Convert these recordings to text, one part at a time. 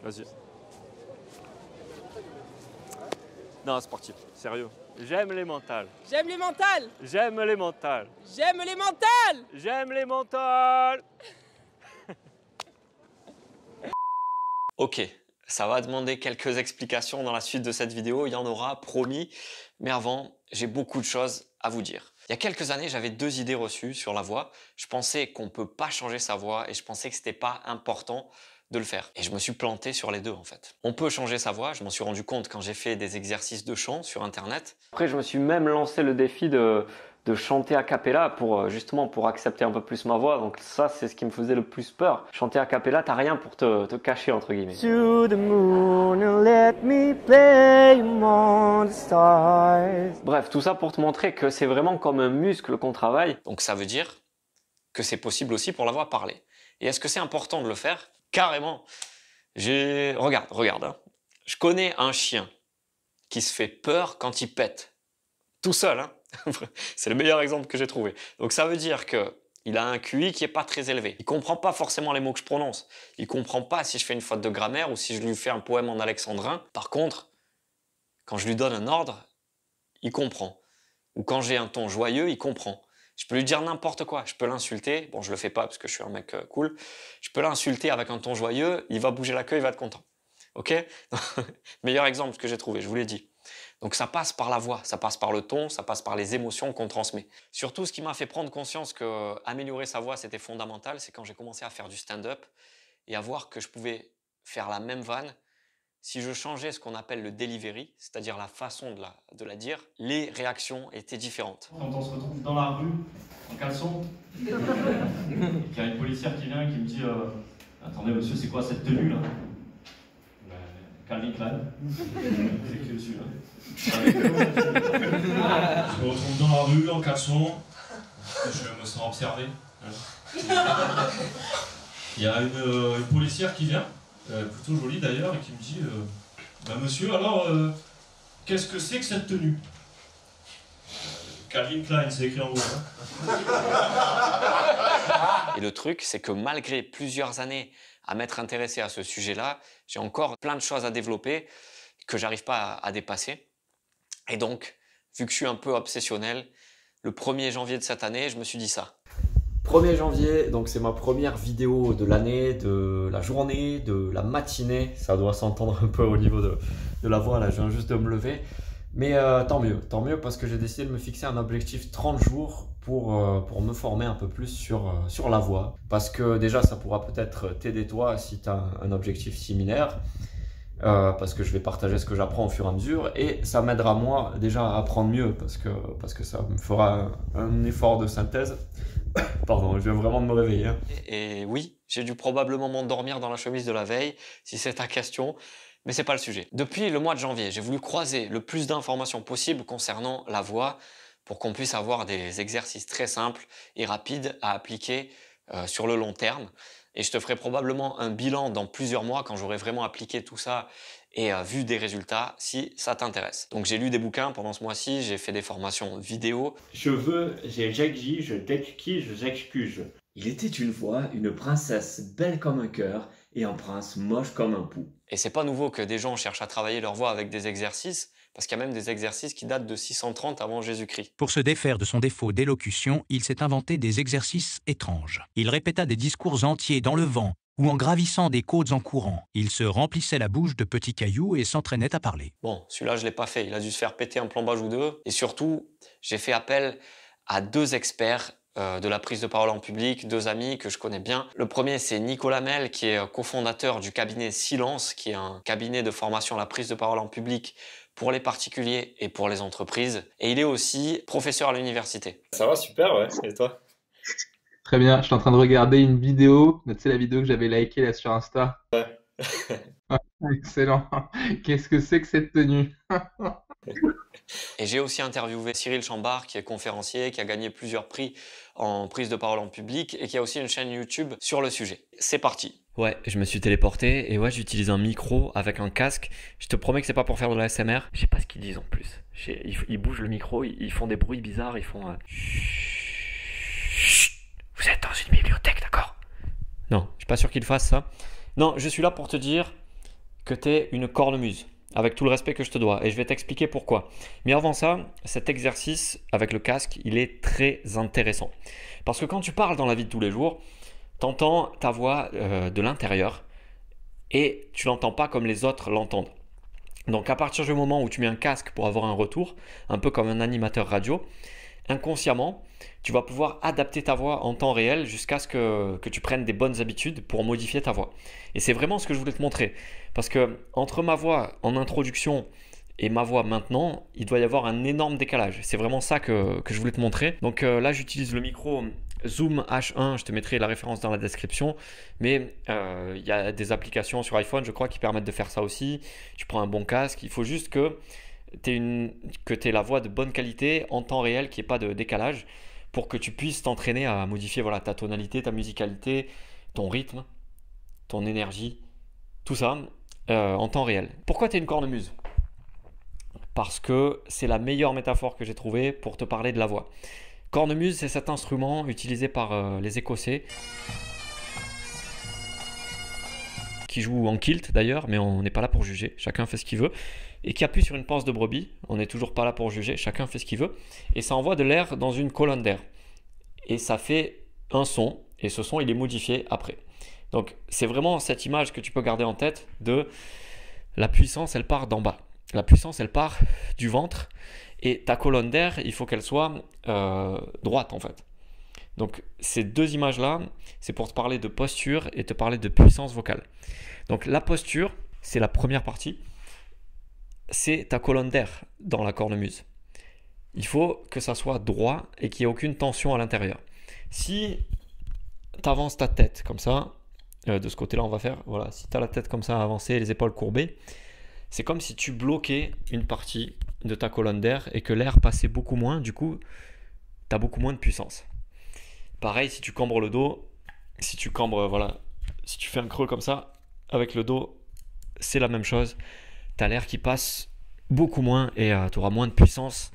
Vas-y. Non, sportif, sérieux. J'aime les mentales. J'aime les mentales. J'aime les mentales. J'aime les mentales. J'aime les mentales. Ok, ça va demander quelques explications dans la suite de cette vidéo, il y en aura, promis. Mais avant, j'ai beaucoup de choses à vous dire. Il y a quelques années, j'avais deux idées reçues sur la voix. Je pensais qu'on ne peut pas changer sa voix et je pensais que ce n'était pas important de le faire. Et je me suis planté sur les deux en fait. On peut changer sa voix, je m'en suis rendu compte quand j'ai fait des exercices de chant sur internet. Après, je me suis même lancé le défi de chanter a cappella pour justement pour accepter un peu plus ma voix. Donc ça, c'est ce qui me faisait le plus peur. Chanter a cappella, t'as rien pour te cacher entre guillemets. To the moon and let me play among the stars. Bref, tout ça pour te montrer que c'est vraiment comme un muscle qu'on travaille. Donc ça veut dire que c'est possible aussi pour la voix parlée. Et est-ce que c'est important de le faire? Carrément. Regarde. Hein. Je connais un chien qui se fait peur quand il pète. Tout seul, hein. C'est le meilleur exemple que j'ai trouvé. Donc ça veut dire qu'il a un QI qui n'est pas très élevé. Il ne comprend pas forcément les mots que je prononce. Il ne comprend pas si je fais une faute de grammaire ou si je lui fais un poème en alexandrin. Par contre, quand je lui donne un ordre, il comprend. Ou quand j'ai un ton joyeux, il comprend. Je peux lui dire n'importe quoi. Je peux l'insulter. Bon, je le fais pas parce que je suis un mec cool. Je peux l'insulter avec un ton joyeux. Il va bouger la queue, il va être content. Ok? Meilleur exemple que j'ai trouvé, je vous l'ai dit. Donc ça passe par la voix, ça passe par le ton, ça passe par les émotions qu'on transmet. Surtout, ce qui m'a fait prendre conscience que améliorer sa voix, c'était fondamental, c'est quand j'ai commencé à faire du stand-up et à voir que je pouvais faire la même vanne si je changeais ce qu'on appelle le delivery, c'est-à-dire la façon de la dire, les réactions étaient différentes. Quand on se retrouve dans la rue, en caleçon, et qu'il y a une policière qui vient et qui me dit attendez monsieur, c'est quoi cette tenue là? Calvin Klein. C'est que celui-là. Je me retrouve dans la rue en caleçon, je me sens observé. Il y a une policière qui vient, plutôt jolie d'ailleurs, et qui me dit monsieur, alors, qu'est-ce que c'est que cette tenue? Calvin Klein, c'est écrit en haut. Hein. Et le truc, c'est que malgré plusieurs années à m'être intéressé à ce sujet-là, j'ai encore plein de choses à développer que j'arrive pas à dépasser. Et donc, vu que je suis un peu obsessionnel, le 1er janvier de cette année, je me suis dit ça. 1er janvier, donc c'est ma première vidéo de l'année, de la journée, de la matinée. Ça doit s'entendre un peu au niveau de la voix, là je viens juste de me lever. Mais tant mieux parce que j'ai décidé de me fixer un objectif 30 jours pour me former un peu plus sur la voix. Parce que déjà ça pourra peut-être t'aider toi si tu as un objectif similaire. Parce que je vais partager ce que j'apprends au fur et à mesure et ça m'aidera moi déjà à apprendre mieux parce que ça me fera un effort de synthèse. Pardon, je viens vraiment de me réveiller. Hein. Et oui, j'ai dû probablement m'endormir dans la chemise de la veille, si c'est ta question, mais c'est pas le sujet. Depuis le mois de janvier, j'ai voulu croiser le plus d'informations possible concernant la voix pour qu'on puisse avoir des exercices très simples et rapides à appliquer sur le long terme. Et je te ferai probablement un bilan dans plusieurs mois quand j'aurai vraiment appliqué tout ça et vu des résultats si ça t'intéresse. Donc j'ai lu des bouquins pendant ce mois-ci, j'ai fait des formations vidéo. J'excuse. Il était une fois une princesse belle comme un cœur et un prince moche comme un pou. Et c'est pas nouveau que des gens cherchent à travailler leur voix avec des exercices, parce qu'il y a même des exercices qui datent de 630 avant Jésus-Christ. Pour se défaire de son défaut d'élocution, il s'est inventé des exercices étranges. Il répéta des discours entiers dans le vent ou en gravissant des côtes en courant. Il se remplissait la bouche de petits cailloux et s'entraînait à parler. Bon, celui-là, je l'ai pas fait. Il a dû se faire péter un plombage ou deux. Et surtout, j'ai fait appel à deux experts de la prise de parole en public, deux amis que je connais bien. Le premier, c'est Nicolas Mel, qui est cofondateur du cabinet Silence, qui est un cabinet de formation à la prise de parole en public pour les particuliers et pour les entreprises. Et il est aussi professeur à l'université. Ça va, super, ouais. Et toi? Très bien, je suis en train de regarder une vidéo. Tu sais, la vidéo que j'avais likée là sur Insta. Ouais. Excellent. Qu'est-ce que c'est que cette tenue? Et j'ai aussi interviewé Cyril Chambard, qui est conférencier, qui a gagné plusieurs prix en prise de parole en public et qui a aussi une chaîne YouTube sur le sujet. C'est parti. Ouais, je me suis téléporté et ouais, j'utilise un micro avec un casque. Je te promets que c'est pas pour faire de la SMR. Je sais pas ce qu'ils disent en plus. Ils bougent le micro, ils font des bruits bizarres, ils font... Vous êtes dans une bibliothèque, d'accord? Non, je suis pas sûr qu'ils fassent ça. Non, je suis là pour te dire que tu es une cornemuse, avec tout le respect que je te dois, et je vais t'expliquer pourquoi. Mais avant ça, cet exercice avec le casque, il est très intéressant. Parce que quand tu parles dans la vie de tous les jours, tu entends ta voix de l'intérieur et tu l'entends pas comme les autres l'entendent. Donc à partir du moment où tu mets un casque pour avoir un retour, un peu comme un animateur radio, inconsciemment, tu vas pouvoir adapter ta voix en temps réel jusqu'à ce que tu prennes des bonnes habitudes pour modifier ta voix. Et c'est vraiment ce que je voulais te montrer. Parce que entre ma voix en introduction et ma voix maintenant, il doit y avoir un énorme décalage. C'est vraiment ça que je voulais te montrer. Donc là, j'utilise le micro Zoom H1, je te mettrai la référence dans la description. Mais il y a des applications sur iPhone, je crois, qui permettent de faire ça aussi. Tu prends un bon casque, il faut juste que tu aies la voix de bonne qualité en temps réel, qu'il n'y ait pas de décalage, pour que tu puisses t'entraîner à modifier ta tonalité, ta musicalité, ton rythme, ton énergie, tout ça en temps réel. Pourquoi tu es une cornemuse ? Parce que c'est la meilleure métaphore que j'ai trouvée pour te parler de la voix. Cornemuse, c'est cet instrument utilisé par les Écossais, qui joue en kilt d'ailleurs, mais on n'est pas là pour juger, chacun fait ce qu'il veut, et qui appuie sur une panse de brebis, on n'est toujours pas là pour juger, chacun fait ce qu'il veut, et ça envoie de l'air dans une colonne d'air, et ça fait un son, et ce son il est modifié après. Donc c'est vraiment cette image que tu peux garder en tête de la puissance, elle part d'en bas, la puissance elle part du ventre, et ta colonne d'air, il faut qu'elle soit droite en fait. Donc ces deux images-là, c'est pour te parler de posture et te parler de puissance vocale. Donc la posture, c'est la première partie, c'est ta colonne d'air dans la cornemuse. Il faut que ça soit droit et qu'il n'y ait aucune tension à l'intérieur. Si tu avances ta tête comme ça, de ce côté-là on va faire, voilà, si tu as la tête comme ça avancée, les épaules courbées, c'est comme si tu bloquais une partie de ta colonne d'air et que l'air passait beaucoup moins, du coup, tu as beaucoup moins de puissance. Pareil, si tu cambres le dos, si tu fais un creux comme ça, avec le dos, c'est la même chose. Tu as l'air qui passe beaucoup moins et tu auras moins de puissance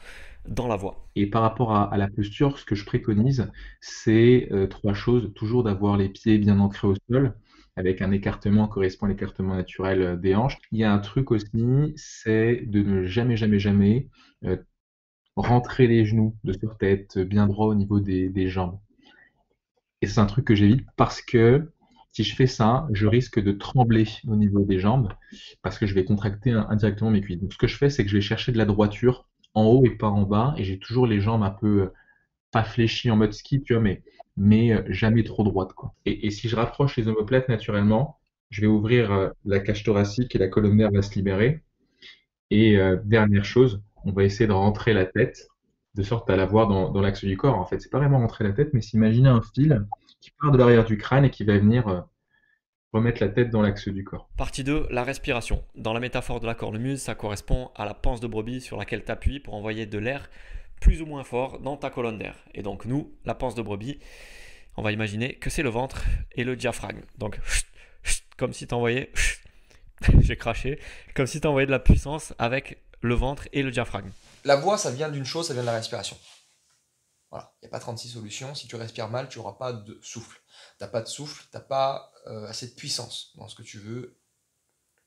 dans la voix. Et par rapport à la posture, ce que je préconise, c'est trois choses. Toujours d'avoir les pieds bien ancrés au sol, avec un écartement correspond à l'écartement naturel des hanches. Il y a un truc aussi, c'est de ne jamais, jamais, jamais rentrer les genoux de sorte à être bien droit au niveau des jambes. Et c'est un truc que j'évite parce que si je fais ça, je risque de trembler au niveau des jambes parce que je vais contracter indirectement mes cuisses. Donc ce que je fais, c'est que je vais chercher de la droiture en haut et pas en bas, et j'ai toujours les jambes un peu pas fléchies en mode ski, tu vois, mais jamais trop droites, quoi. Et si je rapproche les omoplates naturellement, je vais ouvrir la cage thoracique et la colonne d'air va se libérer. Et dernière chose, on va essayer de rentrer la tête de sorte à la voir dans l'axe du corps. En fait, c'est pas vraiment rentrer la tête, mais s'imaginer un fil qui part de l'arrière du crâne et qui va venir remettre la tête dans l'axe du corps. Partie 2, la respiration. Dans la métaphore de la cornemuse, ça correspond à la panse de brebis sur laquelle tu appuies pour envoyer de l'air plus ou moins fort dans ta colonne d'air. Et donc nous, la panse de brebis, on va imaginer que c'est le ventre et le diaphragme. Donc comme si tu envoyais, j'ai craché, comme si tu envoyais de la puissance avec le ventre et le diaphragme. La voix, ça vient d'une chose, ça vient de la respiration. Voilà, il n'y a pas 36 solutions. Si tu respires mal, tu n'auras pas de souffle. Tu n'as pas de souffle, tu n'as pas assez de puissance dans ce que tu veux,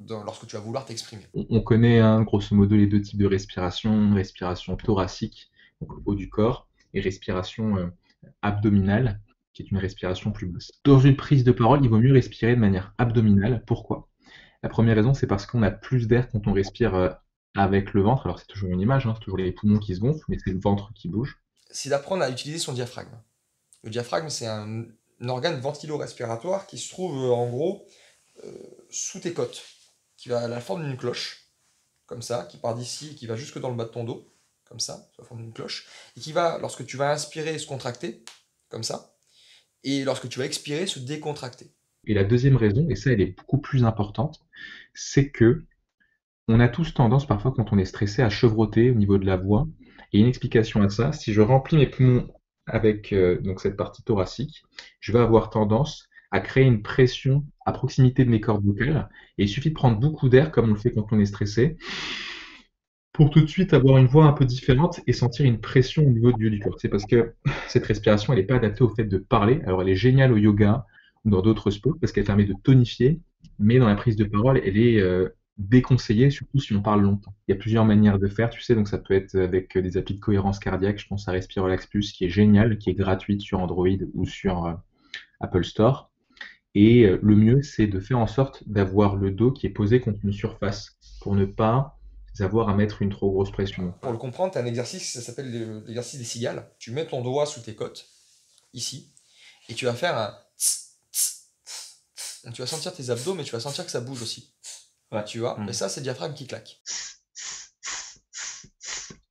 lorsque tu vas vouloir t'exprimer. On connaît grosso modo les deux types de respiration thoracique, donc au haut du corps, et respiration abdominale, qui est une respiration plus basse. Dans une prise de parole, il vaut mieux respirer de manière abdominale. Pourquoi ? La première raison, c'est parce qu'on a plus d'air quand on respire avec le ventre. Alors c'est toujours une image, c'est toujours les poumons qui se gonflent, mais c'est le ventre qui bouge. C'est d'apprendre à utiliser son diaphragme. Le diaphragme, c'est un organe ventilo-respiratoire qui se trouve en gros sous tes côtes, qui va à la forme d'une cloche, comme ça, qui part d'ici et qui va jusque dans le bas de ton dos, comme ça, sous la forme d'une cloche, et qui va, lorsque tu vas inspirer, se contracter, comme ça, et lorsque tu vas expirer, se décontracter. Et la deuxième raison, et ça elle est beaucoup plus importante, c'est que on a tous tendance parfois quand on est stressé à chevrotter au niveau de la voix. Et une explication à ça, si je remplis mes poumons avec donc cette partie thoracique, je vais avoir tendance à créer une pression à proximité de mes cordes vocales. Et il suffit de prendre beaucoup d'air, comme on le fait quand on est stressé, pour tout de suite avoir une voix un peu différente et sentir une pression au niveau du corps. C'est parce que cette respiration, elle n'est pas adaptée au fait de parler. Alors elle est géniale au yoga ou dans d'autres sports parce qu'elle permet de tonifier, mais dans la prise de parole, elle est déconseillé, surtout si on parle longtemps. Il y a plusieurs manières de faire, tu sais, donc ça peut être avec des applis de cohérence cardiaque. Je pense à Respire Relax Plus, qui est génial, qui est gratuite sur Android ou sur Apple Store. Et le mieux, c'est de faire en sorte d'avoir le dos qui est posé contre une surface pour ne pas avoir à mettre une trop grosse pression. Pour le comprendre, tu as un exercice, ça s'appelle l'exercice des cigales. Tu mets ton doigt sous tes côtes, ici, et tu vas faire un tss, tss, tss, tss. Donc, tu vas sentir tes abdos, mais tu vas sentir que ça bouge aussi. Ouais. Tu vois, mais ça, c'est le diaphragme qui claque.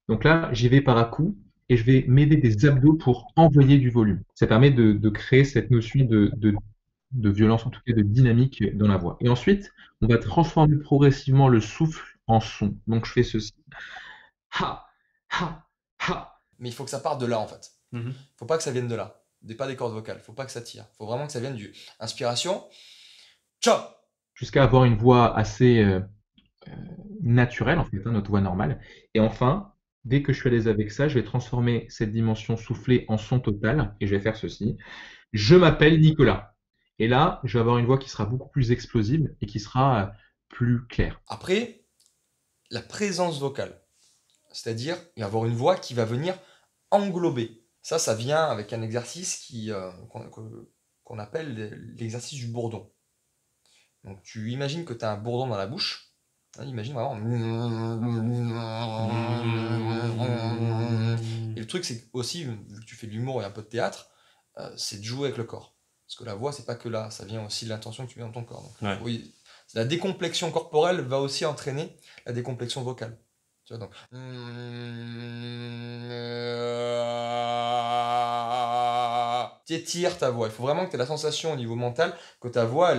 Donc là, j'y vais par à coup et je vais m'aider des abdos pour envoyer du volume. Ça permet de créer cette notion de violence, en tout cas de dynamique dans la voix. Et ensuite, on va transformer progressivement le souffle en son. Donc je fais ceci. Ha, ha, ha. Mais il faut que ça parte de là, en fait. Il faut pas que ça vienne de là. Pas des cordes vocales. Il faut pas que ça tire. Il faut vraiment que ça vienne du inspiration. Ciao. Jusqu'à avoir une voix assez naturelle, en fait, notre voix normale. Et enfin, dès que je suis à l'aise avec ça, je vais transformer cette dimension soufflée en son total et je vais faire ceci. Je m'appelle Nicolas. Et là, je vais avoir une voix qui sera beaucoup plus explosive et qui sera plus claire. Après, la présence vocale. C'est-à-dire, il va y avoir une voix qui va venir englober. Ça vient avec un exercice qu'on appelle l'exercice du bourdon. Donc tu imagines que tu as un bourdon dans la bouche. Imagine vraiment. Et le truc, c'est aussi, vu que tu fais de l'humour et un peu de théâtre, c'est de jouer avec le corps. Parce que la voix, c'est pas que là, ça vient aussi de l'intention que tu mets dans ton corps. Donc, Ouais. oui, la décomplexion corporelle va aussi entraîner la décomplexion vocale. Tu vois, donc. T'étires ta voix. Il faut vraiment que tu aies la sensation au niveau mental que ta voix,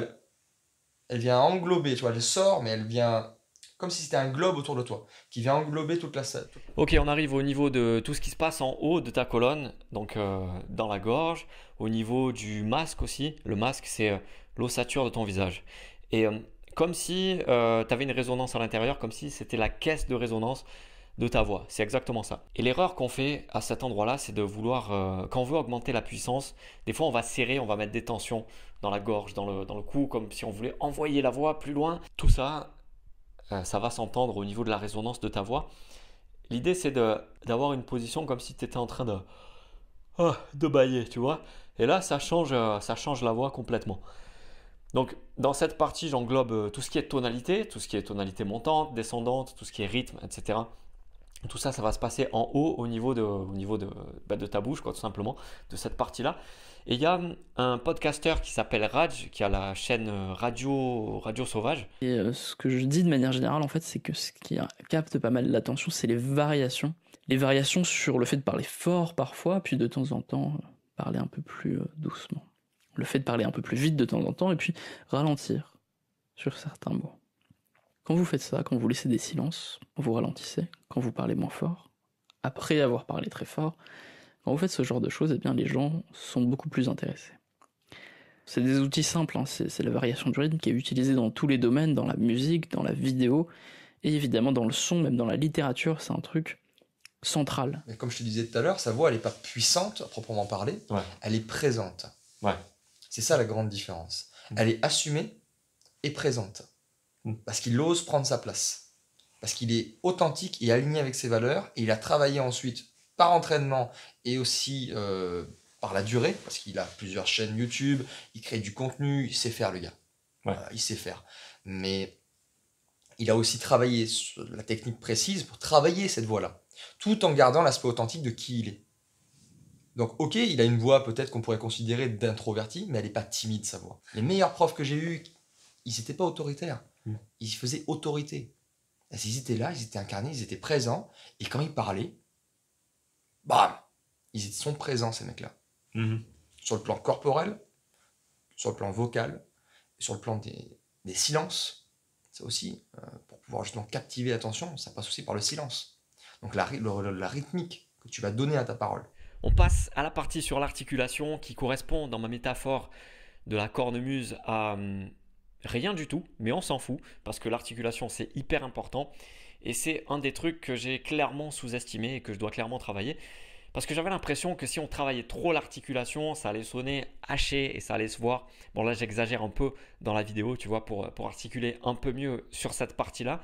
elle vient englober. Tu vois, elle sort, mais elle vient comme si c'était un globe autour de toi, qui vient englober toute la salle. Ok, on arrive au niveau de tout ce qui se passe en haut de ta colonne, donc dans la gorge, au niveau du masque aussi. Le masque, c'est l'ossature de ton visage. Et comme si tu avais une résonance à l'intérieur, comme si c'était la caisse de résonance de ta voix. C'est exactement ça. Et l'erreur qu'on fait à cet endroit-là, c'est de vouloir, quand on veut augmenter la puissance, des fois on va serrer, on va mettre des tensions dans la gorge, dans le cou, comme si on voulait envoyer la voix plus loin. Tout ça, ça va s'entendre au niveau de la résonance de ta voix. L'idée, c'est d'avoir une position comme si tu étais en train de bâiller, tu vois. Et là, ça change la voix complètement. Donc, dans cette partie, j'englobe tout ce qui est tonalité montante, descendante, tout ce qui est rythme, etc. Tout ça, ça va se passer en haut au niveau de ta bouche, quoi, tout simplement, de cette partie-là. Et il y a un podcasteur qui s'appelle Raj, qui a la chaîne Radio Sauvage. Et ce que je dis de manière générale, en fait, c'est que ce qui capte pas mal l'attention, c'est les variations. Les variations sur le fait de parler fort parfois, puis de temps en temps, parler un peu plus doucement. Le fait de parler un peu plus vite de temps en temps, et puis ralentir sur certains mots. Quand vous faites ça, quand vous laissez des silences, vous ralentissez, quand vous parlez moins fort, après avoir parlé très fort, quand vous faites ce genre de choses, eh bien les gens sont beaucoup plus intéressés. C'est des outils simples, hein, c'est la variation du rythme qui est utilisée dans tous les domaines, dans la musique, dans la vidéo, et évidemment dans le son, même dans la littérature, c'est un truc central. Mais comme je te disais tout à l'heure, sa voix, elle n'est pas puissante à proprement parler, Ouais. elle est présente. Ouais. C'est ça la grande différence. Elle est assumée et présente. Parce qu'il ose prendre sa place. Parce qu'il est authentique et aligné avec ses valeurs, et il a travaillé ensuite par entraînement et aussi par la durée, parce qu'il a plusieurs chaînes YouTube, il crée du contenu, il sait faire le gars. Ouais. Voilà, il sait faire. Mais il a aussi travaillé sur la technique précise pour travailler cette voix-là, tout en gardant l'aspect authentique de qui il est. Donc ok, il a une voix peut-être qu'on pourrait considérer d'introverti, mais elle n'est pas timide sa voix. Les meilleurs profs que j'ai eus, ils n'étaient pas autoritaires, ils faisaient autorité. Ils étaient là, ils étaient incarnés, ils étaient présents, et quand ils parlaient, bam, ils sont présents ces mecs-là. Sur le plan corporel, sur le plan vocal, sur le plan des silences, ça aussi, pour pouvoir justement captiver l'attention, ça passe aussi par le silence. Donc la rythmique que tu vas donner à ta parole. On passe à la partie sur l'articulation qui correspond dans ma métaphore de la cornemuse à rien du tout, mais on s'en fout parce que l'articulation c'est hyper important et c'est un des trucs que j'ai clairement sous-estimé et que je dois clairement travailler Parce que j'avais l'impression que si on travaillait trop l'articulation, ça allait sonner haché et ça allait se voir. Bon là j'exagère un peu dans la vidéo, tu vois, pour articuler un peu mieux sur cette partie-là.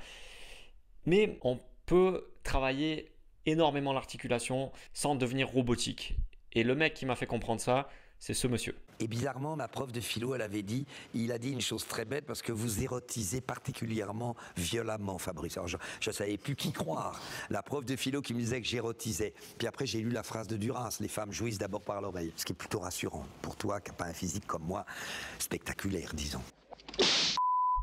Mais on peut travailler énormément l'articulation sans devenir robotique. Et le mec qui m'a fait comprendre ça, c'est ce monsieur. Et bizarrement, ma prof de philo, elle avait dit, il a dit une chose très bête parce que vous érotisez particulièrement violemment, Fabrice. Alors je ne savais plus qui croire. La prof de philo qui me disait que j'érotisais. Puis après, j'ai lu la phrase de Duras, les femmes jouissent d'abord par l'oreille. Ce qui est plutôt rassurant pour toi qui n'as pas un physique comme moi, spectaculaire, disons.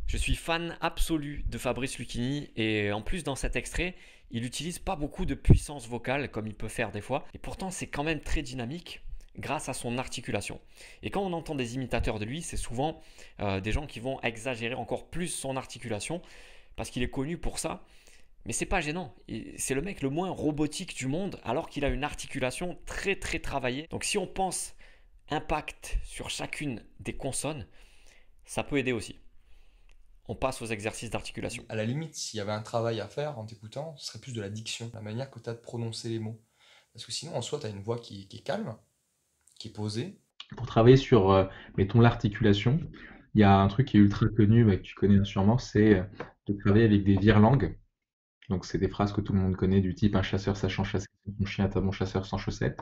Je suis fan absolu de Fabrice Lucchini et en plus dans cet extrait, il n'utilise pas beaucoup de puissance vocale comme il peut faire des fois. Et pourtant, c'est quand même très dynamique grâce à son articulation. Et quand on entend des imitateurs de lui, c'est souvent des gens qui vont exagérer encore plus son articulation parce qu'il est connu pour ça. Mais c'est pas gênant. C'est le mec le moins robotique du monde alors qu'il a une articulation très très travaillée. Donc si on pense impact sur chacune des consonnes, ça peut aider aussi. On passe aux exercices d'articulation. À la limite, s'il y avait un travail à faire en t'écoutant, ce serait plus de la diction, la manière que tu as de prononcer les mots. Parce que sinon, en soi, tu as une voix qui est calme, qui est posée. Pour travailler sur, mettons, l'articulation, il y a un truc qui est ultra connu, que tu connais sûrement, c'est de travailler avec des virelangues. Donc, c'est des phrases que tout le monde connaît du type « un chasseur sachant chasser son chien est un bon chasseur sans chaussettes ».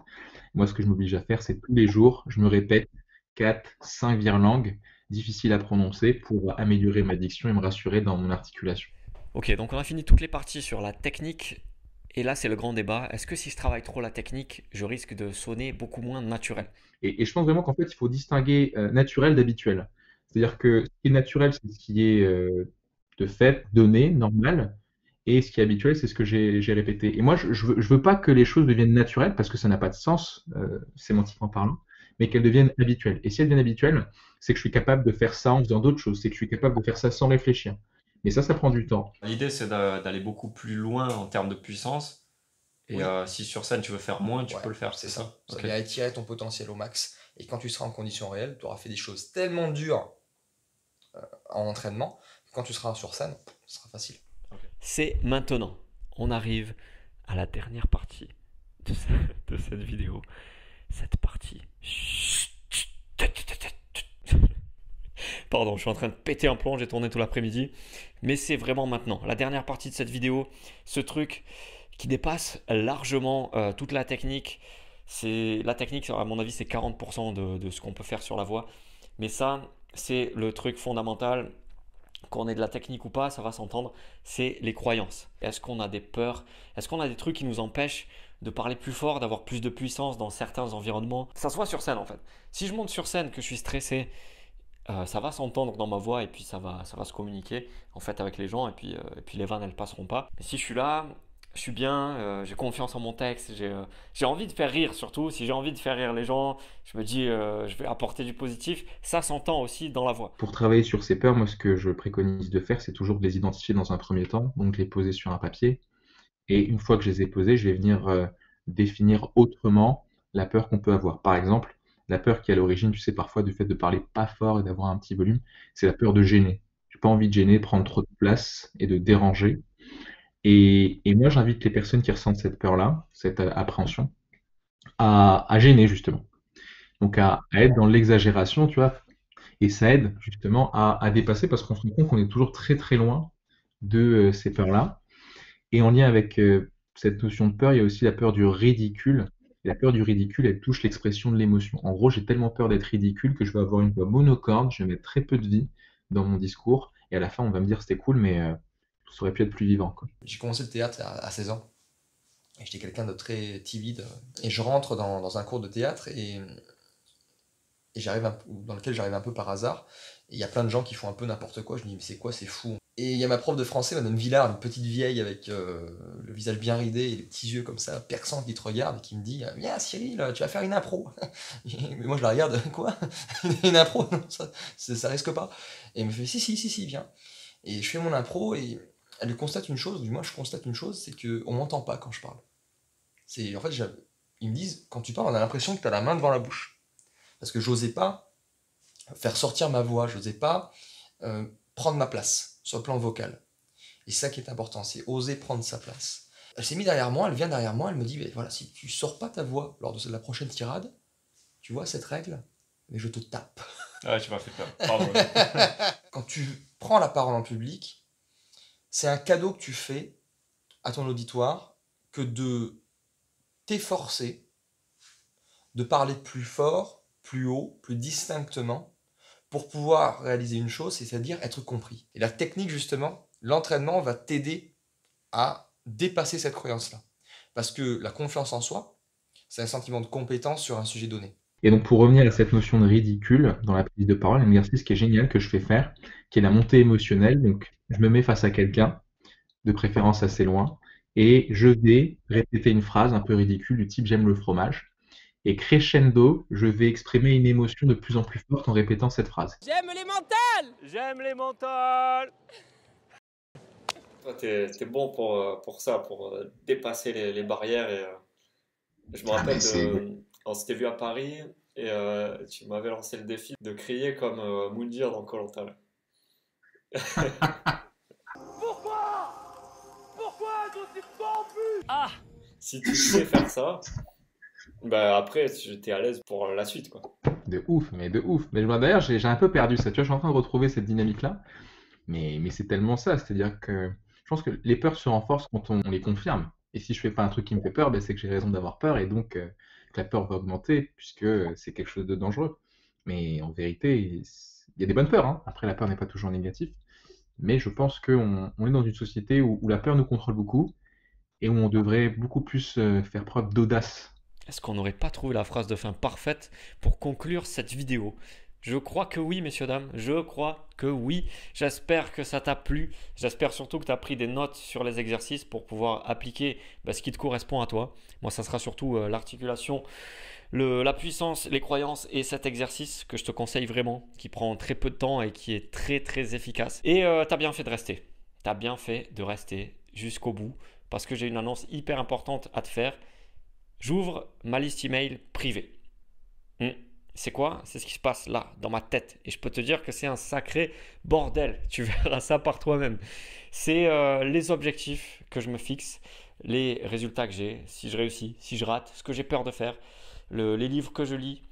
Moi, ce que je m'oblige à faire, c'est tous les jours, je me répète 4, 5 virelangues difficiles à prononcer pour améliorer ma diction et me rassurer dans mon articulation. Ok, donc on a fini toutes les parties sur la technique. Et là, c'est le grand débat. Est-ce que si je travaille trop la technique, je risque de sonner beaucoup moins naturel? Et je pense vraiment qu'en fait, il faut distinguer naturel d'habituel. C'est-à-dire que ce qui est naturel, c'est ce qui est de fait, donné, normal. Et ce qui est habituel, c'est ce que j'ai répété. Et moi, je veux pas que les choses deviennent naturelles, parce que ça n'a pas de sens, sémantiquement parlant, mais qu'elles deviennent habituelles. Et si elles deviennent habituelles, c'est que je suis capable de faire ça en faisant d'autres choses. C'est que je suis capable de faire ça sans réfléchir. Mais ça prend du temps. L'idée, c'est d'aller beaucoup plus loin en termes de puissance. Et Oui. Si sur scène, tu veux faire moins, tu Ouais, peux le faire. c'est ça. Ça Ok. vient étirer ton potentiel au max. Et quand tu seras en conditions réelles, tu auras fait des choses tellement dures en entraînement, que quand tu seras sur scène, ce sera facile. C'est maintenant. On arrive à la dernière partie de cette vidéo. Cette partie. Pardon, je suis en train de péter un plomb, j'ai tourné tout l'après-midi. Mais c'est vraiment maintenant. La dernière partie de cette vidéo, ce truc qui dépasse largement toute la technique. La technique, à mon avis, c'est 40% de ce qu'on peut faire sur la voix. Mais ça, c'est le truc fondamental. Qu'on ait de la technique ou pas, ça va s'entendre, c'est les croyances. Est-ce qu'on a des peurs? Est-ce qu'on a des trucs qui nous empêchent de parler plus fort, d'avoir plus de puissance dans certains environnements? Ça se voit sur scène en fait. Si je monte sur scène, que je suis stressé, ça va s'entendre dans ma voix et puis ça va se communiquer en fait avec les gens et puis les vannes elles passeront pas. Mais si je suis là, je suis bien, j'ai confiance en mon texte, j'ai envie de faire rire surtout. Si j'ai envie de faire rire les gens, je me dis je vais apporter du positif. Ça s'entend aussi dans la voix. Pour travailler sur ces peurs, moi, ce que je préconise de faire, c'est toujours de les identifier dans un premier temps, donc de les poser sur un papier. Et une fois que je les ai posées, je vais venir définir autrement la peur qu'on peut avoir. Par exemple, la peur qui est à l'origine, tu sais, parfois du fait de parler pas fort et d'avoir un petit volume, c'est la peur de gêner. J'ai pas envie de gêner, de prendre trop de place et de déranger. Et moi, j'invite les personnes qui ressentent cette peur-là, cette appréhension, à gêner justement. Donc à être dans l'exagération, tu vois. Et ça aide justement à dépasser parce qu'on se rend compte qu'on est toujours très très loin de ces peurs-là. Et en lien avec cette notion de peur, il y a aussi la peur du ridicule. Et la peur du ridicule, elle touche l'expression de l'émotion. En gros, j'ai tellement peur d'être ridicule que je vais avoir une voix monocorde, je vais mettre très peu de vie dans mon discours. Et à la fin, on va me dire c'était cool, mais ça aurait pu être plus vivant, quoi. J'ai commencé le théâtre à 16 ans. Et j'étais quelqu'un de très timide. Et je rentre dans un cours de théâtre et dans lequel j'arrive un peu par hasard. Et il y a plein de gens qui font un peu n'importe quoi. Je me dis, mais c'est quoi, c'est fou. Et il y a ma prof de français, Madame Villard, une petite vieille avec le visage bien ridé et les petits yeux comme ça, perçants, qui te regarde et qui me dit, viens Cyril, tu vas faire une impro. Mais moi je la regarde, quoi? Une impro? Non, ça risque pas. Et elle me fait, si, viens. Et je fais mon impro et elle constate une chose, ou du moins je constate une chose, c'est qu'on m'entend pas quand je parle. En fait, ils me disent, quand tu parles, on a l'impression que tu as la main devant la bouche. Parce que j'osais pas faire sortir ma voix, j'osais pas prendre ma place sur le plan vocal. Et c'est ça qui est important, c'est oser prendre sa place. Elle s'est mise derrière moi, elle vient derrière moi, elle me dit, voilà, si tu sors pas ta voix lors de la prochaine tirade, tu vois cette règle, mais je te tape. Ah, tu m'as fait peur. Pardon. Quand tu prends la parole en public, c'est un cadeau que tu fais à ton auditoire que de t'efforcer de parler plus fort, plus haut, plus distinctement pour pouvoir réaliser une chose, c'est-à-dire être compris. Et la technique, justement, l'entraînement va t'aider à dépasser cette croyance-là. Parce que la confiance en soi, c'est un sentiment de compétence sur un sujet donné. Et donc pour revenir à cette notion de ridicule dans la prise de parole, un exercice qui est génial que je fais faire, qui est la montée émotionnelle. Donc je me mets face à quelqu'un, de préférence assez loin, et je vais répéter une phrase un peu ridicule du type j'aime le fromage. Et crescendo, je vais exprimer une émotion de plus en plus forte en répétant cette phrase. J'aime les mentales. J'aime les mentales. Toi, t'es bon pour ça, pour dépasser les barrières. Et, je me rappelle, on s'était vu à Paris et tu m'avais lancé le défi de crier comme Moundir dans Koh-Lanta. Pourquoi nous sommes corrompus? Ah, si tu sais faire ça, bah après, j'étais à l'aise pour la suite, quoi. De ouf, mais de ouf. Mais d'ailleurs, j'ai un peu perdu ça. Tu vois, je suis en train de retrouver cette dynamique-là. Mais c'est tellement ça. C'est-à-dire que je pense que les peurs se renforcent quand on les confirme. Et si je fais pas un truc qui me fait peur, ben, c'est que j'ai raison d'avoir peur. Et donc, que la peur va augmenter puisque c'est quelque chose de dangereux. Mais en vérité, il y a des bonnes peurs, hein. Après, la peur n'est pas toujours négative. Mais je pense qu'on est dans une société où la peur nous contrôle beaucoup et où on devrait beaucoup plus faire preuve d'audace. Est-ce qu'on n'aurait pas trouvé la phrase de fin parfaite pour conclure cette vidéo? Je crois que oui, messieurs, dames. Je crois que oui. J'espère que ça t'a plu. J'espère surtout que tu as pris des notes sur les exercices pour pouvoir appliquer ce qui te correspond à toi. Moi, ça sera surtout l'articulation, la puissance, les croyances et cet exercice que je te conseille vraiment, qui prend très peu de temps et qui est très très efficace. Et tu as bien fait de rester. Tu as bien fait de rester jusqu'au bout parce que j'ai une annonce hyper importante à te faire. J'ouvre ma liste email privée. C'est quoi? C'est ce qui se passe là, dans ma tête. Et je peux te dire que c'est un sacré bordel. Tu verras ça par toi-même. C'est les objectifs que je me fixe, les résultats que j'ai, si je réussis, si je rate, ce que j'ai peur de faire, les livres que je lis,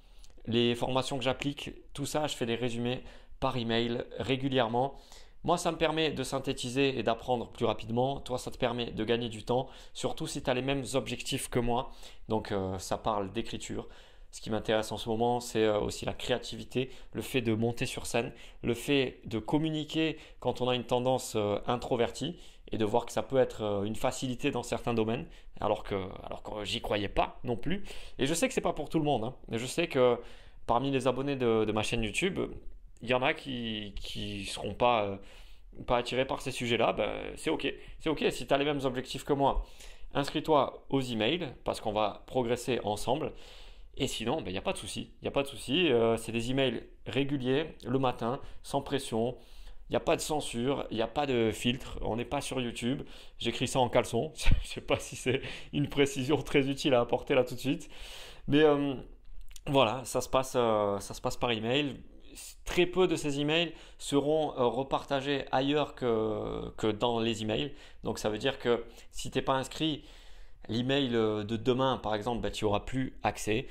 les formations que j'applique. Tout ça, je fais des résumés par email régulièrement. Moi, ça me permet de synthétiser et d'apprendre plus rapidement. Toi, ça te permet de gagner du temps, surtout si tu as les mêmes objectifs que moi. Donc, ça parle d'écriture. Ce qui m'intéresse en ce moment, c'est aussi la créativité, le fait de monter sur scène, le fait de communiquer quand on a une tendance introvertie et de voir que ça peut être une facilité dans certains domaines, alors que j'y croyais pas non plus. Et je sais que c'est pas pour tout le monde, hein. Mais je sais que parmi les abonnés de ma chaîne YouTube, il y en a qui seront pas attirés par ces sujets-là. C'est ok. C'est ok si tu as les mêmes objectifs que moi. Inscris-toi aux emails parce qu'on va progresser ensemble. Et sinon, il n'y a pas de souci. Il n'y a pas de souci. C'est des emails réguliers, le matin, sans pression. Il n'y a pas de censure, il n'y a pas de filtre. On n'est pas sur YouTube. J'écris ça en caleçon. Je ne sais pas si c'est une précision très utile à apporter là tout de suite. Mais voilà, ça se passe par email. Très peu de ces emails seront repartagés ailleurs que dans les emails. Donc ça veut dire que si tu n'es pas inscrit, l'email de demain, par exemple, tu n'auras plus accès.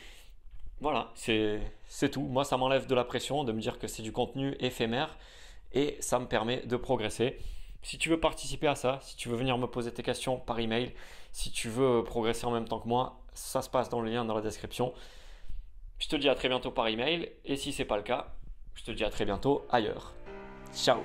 Voilà, c'est tout. Moi, ça m'enlève de la pression de me dire que c'est du contenu éphémère et ça me permet de progresser. Si tu veux participer à ça, si tu veux venir me poser tes questions par email, si tu veux progresser en même temps que moi, ça se passe dans le lien dans la description. Je te dis à très bientôt par email et si ce n'est pas le cas, je te dis à très bientôt ailleurs. Ciao!